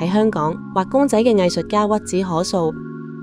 喺香港畫公仔嘅藝術家屈指可數，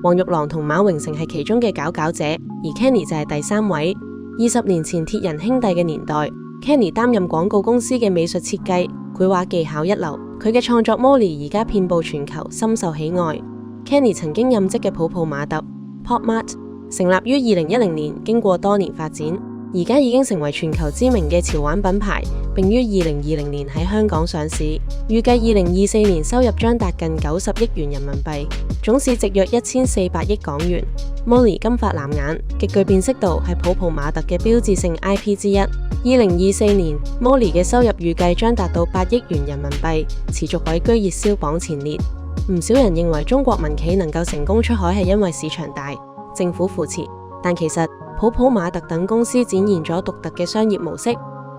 黃玉郎同馬榮成係其中嘅佼佼者，而 Kenny 就係第3位。20年前鐵人兄弟嘅年代， Kenny 擔任廣告公司嘅美術設計，繪畫技巧一流。佢嘅創作 Molly 而家遍佈全球，深受喜愛。Kenny 曾經任職嘅普普馬特 Pop Mart 成立於2010年，經過多年發展，而家已經成為全球知名嘅潮玩品牌，並於2020年喺香港上市。預計2024年收入將達近90億元人民幣，總市值約1400億港元。Molly 金髮藍眼，極具辨識度，係普普馬特嘅標誌性 IP 之一。2024年 Molly 嘅收入預計將達到8億元人民幣，持續位居熱銷榜前列。唔少人認為中國民企能夠成功出海係因為市場大、政府扶持，但其實普普馬特等公司展現咗獨特嘅商業模式。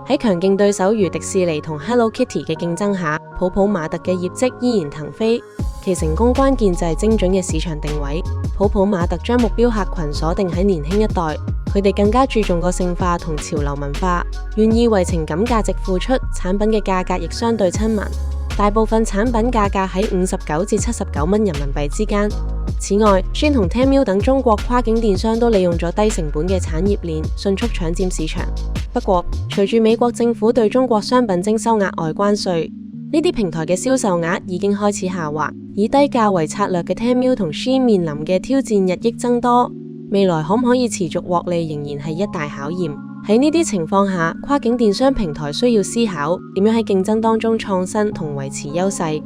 喺強勁對手如迪士尼同 Hello Kitty 嘅競爭下，普普馬特嘅業績依然騰飛。其成功關鍵就係精準嘅市場定位。普普馬特將目標客群鎖定喺年輕一代，佢哋更加注重個性化同潮流文化，願意為情感價值付出，產品嘅價格亦相對親民。大部分產品價格喺59至79蚊人民幣之間。此外，Shein同 Temu 等中國跨境電商都利用咗低成本嘅產業鏈，迅速搶佔市場。不過，隨住美國政府對中國商品徵收額外關稅，呢啲平台嘅銷售額已經開始下滑。以低價為策略嘅 Temu 同 Shein 面臨嘅挑戰日益增多，未來可唔可以持續獲利仍然係一大考驗。喺呢啲情況下，跨境電商平台需要思考點樣喺競爭當中創新同維持優勢。